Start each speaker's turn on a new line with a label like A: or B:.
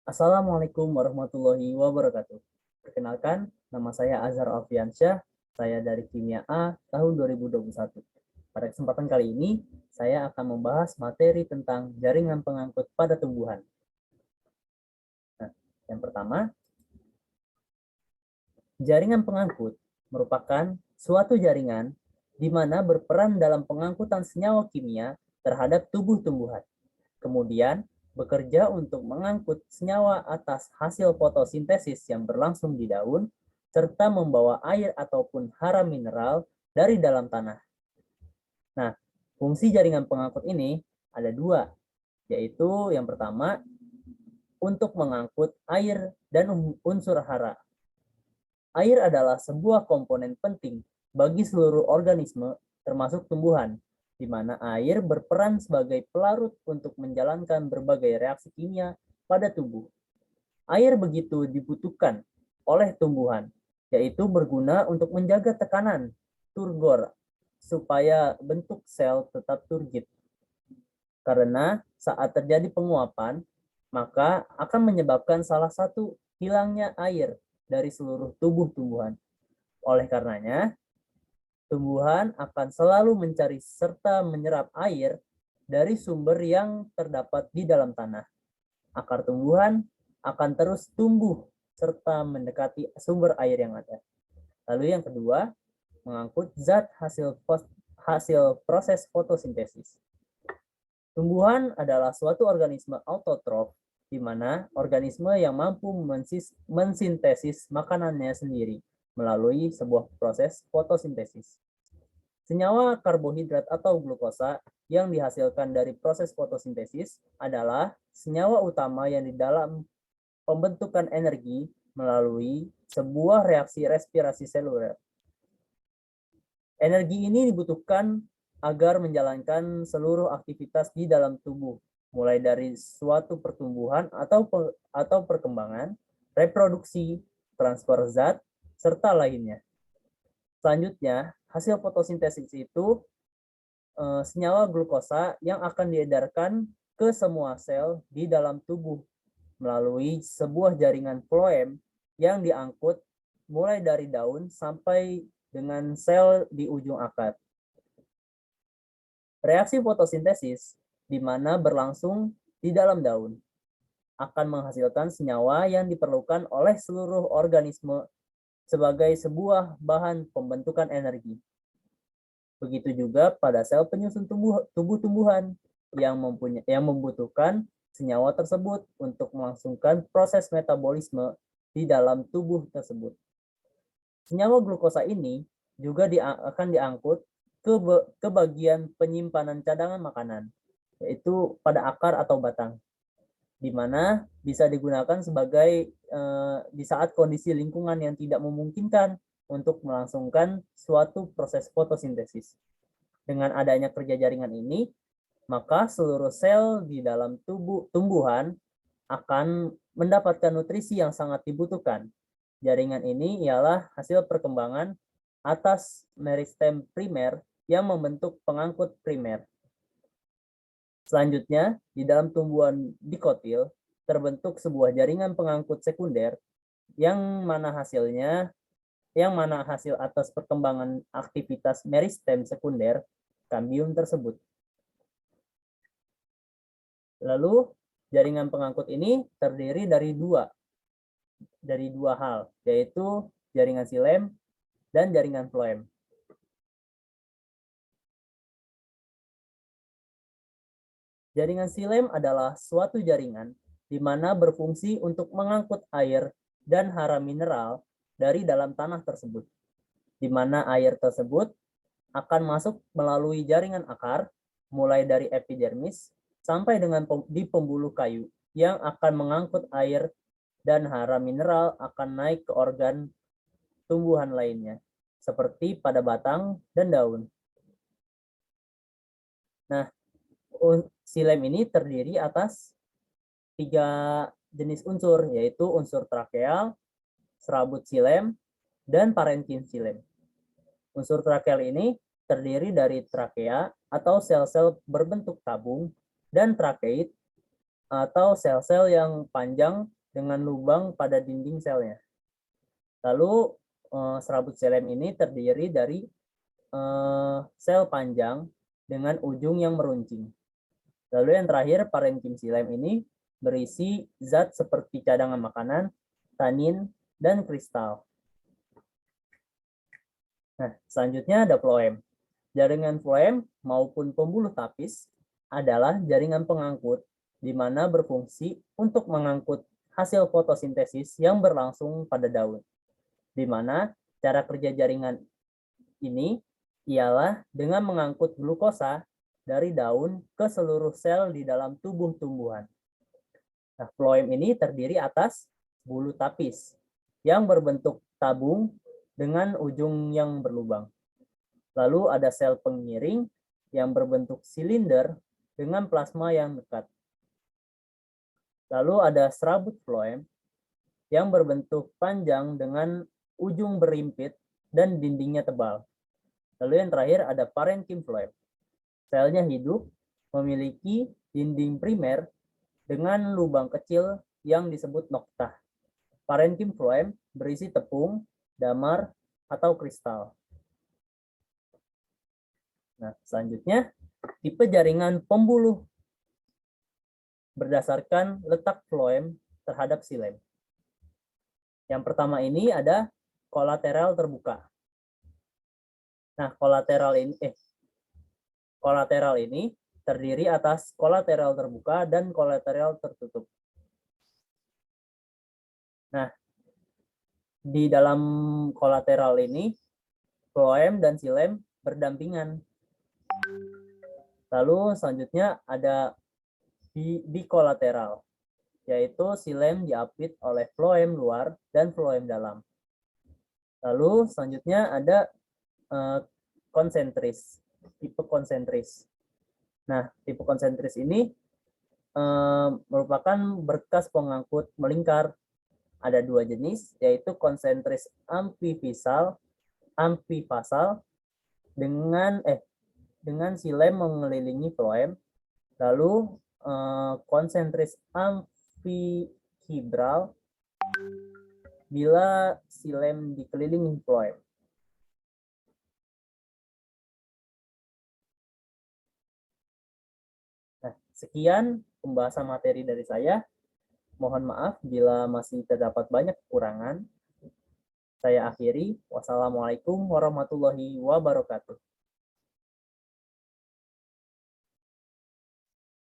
A: Assalamualaikum warahmatullahi wabarakatuh. Perkenalkan, nama saya Azhar Alfiansyah. Saya dari Kimia A tahun 2021. Pada kesempatan kali ini, saya akan membahas materi tentang jaringan pengangkut pada tumbuhan. Nah, yang pertama, jaringan pengangkut merupakan suatu jaringan di mana berperan dalam pengangkutan senyawa kimia terhadap tubuh tumbuhan. Kemudian, bekerja untuk mengangkut senyawa atas hasil fotosintesis yang berlangsung di daun, serta membawa air ataupun hara mineral dari dalam tanah. Nah, fungsi jaringan pengangkut ini ada dua, yaitu yang pertama, untuk mengangkut air dan unsur hara. Air adalah sebuah komponen penting bagi seluruh organisme, termasuk tumbuhan, di mana air berperan sebagai pelarut untuk menjalankan berbagai reaksi kimia pada tubuh. Air begitu dibutuhkan oleh tumbuhan, yaitu berguna untuk menjaga tekanan turgor supaya bentuk sel tetap turgid. Karena saat terjadi penguapan, maka akan menyebabkan salah satu hilangnya air dari seluruh tubuh tumbuhan. Oleh karenanya, tumbuhan akan selalu mencari serta menyerap air dari sumber yang terdapat di dalam tanah. Akar tumbuhan akan terus tumbuh serta mendekati sumber air yang ada. Lalu yang kedua, mengangkut zat hasil proses fotosintesis. Tumbuhan adalah suatu organisme autotrof, di mana organisme yang mampu mensintesis makanannya sendiri melalui sebuah proses fotosintesis. Senyawa karbohidrat atau glukosa yang dihasilkan dari proses fotosintesis adalah senyawa utama yang di dalam pembentukan energi melalui sebuah reaksi respirasi seluler. Energi ini dibutuhkan agar menjalankan seluruh aktivitas di dalam tubuh, mulai dari suatu pertumbuhan atau perkembangan, reproduksi, transfer zat, serta lainnya. Selanjutnya, hasil fotosintesis itu senyawa glukosa yang akan diedarkan ke semua sel di dalam tubuh melalui sebuah jaringan floem yang diangkut mulai dari daun sampai dengan sel di ujung akar. Reaksi fotosintesis di mana berlangsung di dalam daun akan menghasilkan senyawa yang diperlukan oleh seluruh organisme sebagai sebuah bahan pembentukan energi. Begitu juga pada sel penyusun tubuh tumbuhan yang membutuhkan senyawa tersebut untuk melangsungkan proses metabolisme di dalam tubuh tersebut. Senyawa glukosa ini juga akan diangkut ke bagian penyimpanan cadangan makanan, yaitu pada akar atau batang, di mana bisa digunakan sebagai di saat kondisi lingkungan yang tidak memungkinkan untuk melangsungkan suatu proses fotosintesis. Dengan adanya kerja jaringan ini, maka seluruh sel di dalam tumbuhan akan mendapatkan nutrisi yang sangat dibutuhkan. Jaringan ini ialah hasil perkembangan atas meristem primer yang membentuk pengangkut primer. Selanjutnya, di dalam tumbuhan dikotil terbentuk sebuah jaringan pengangkut sekunder yang mana hasil atas perkembangan aktivitas meristem sekunder kambium tersebut. Lalu, jaringan pengangkut ini terdiri dari dua hal, yaitu jaringan xilem dan jaringan floem. Jaringan xilem adalah suatu jaringan di mana berfungsi untuk mengangkut air dan hara mineral dari dalam tanah tersebut, di mana air tersebut akan masuk melalui jaringan akar, mulai dari epidermis sampai dengan di pembuluh kayu, yang akan mengangkut air dan hara mineral akan naik ke organ tumbuhan lainnya, seperti pada batang dan daun. Nah, xilem ini terdiri atas 3 jenis unsur, yaitu unsur trakeal, serabut xilem, dan parenkim xilem. Unsur trakeal ini terdiri dari trakea atau sel-sel berbentuk tabung dan trakeit atau sel-sel yang panjang dengan lubang pada dinding selnya. Lalu serabut xilem ini terdiri dari sel panjang dengan ujung yang meruncing. Lalu yang terakhir, parenkim xilem ini berisi zat seperti cadangan makanan, tanin, dan kristal. Nah, selanjutnya ada floem. Jaringan floem maupun pembuluh tapis adalah jaringan pengangkut di mana berfungsi untuk mengangkut hasil fotosintesis yang berlangsung pada daun. Di mana cara kerja jaringan ini ialah dengan mengangkut glukosa dari daun ke seluruh sel di dalam tubuh tumbuhan. Nah, floem ini terdiri atas bulu tapis yang berbentuk tabung dengan ujung yang berlubang. Lalu ada sel pengiring yang berbentuk silinder dengan plasma yang dekat. Lalu ada serabut floem yang berbentuk panjang dengan ujung berimpit dan dindingnya tebal. Lalu yang terakhir ada parenkim floem. Selnya hidup, memiliki dinding primer dengan lubang kecil yang disebut noktah. Parenkim floem berisi tepung, damar, atau kristal. Nah, selanjutnya tipe jaringan pembuluh berdasarkan letak floem terhadap xilem. Yang pertama ini ada kolateral terbuka. Nah, kolateral ini terdiri atas kolateral terbuka dan kolateral tertutup. Nah, di dalam kolateral ini floem dan xilem berdampingan. Lalu selanjutnya ada bikolateral, yaitu xilem diapit oleh floem luar dan floem dalam. Lalu selanjutnya ada konsentris, tipe konsentris. Nah, tipe konsentris ini merupakan berkas pengangkut melingkar. Ada dua jenis, yaitu konsentris amfifasal dengan xilem mengelilingi floem. Lalu konsentris amfihibral bila xilem dikelilingi floem. Nah, sekian pembahasan materi dari saya. Mohon maaf bila masih terdapat banyak kekurangan. Saya akhiri. Wassalamualaikum warahmatullahi wabarakatuh.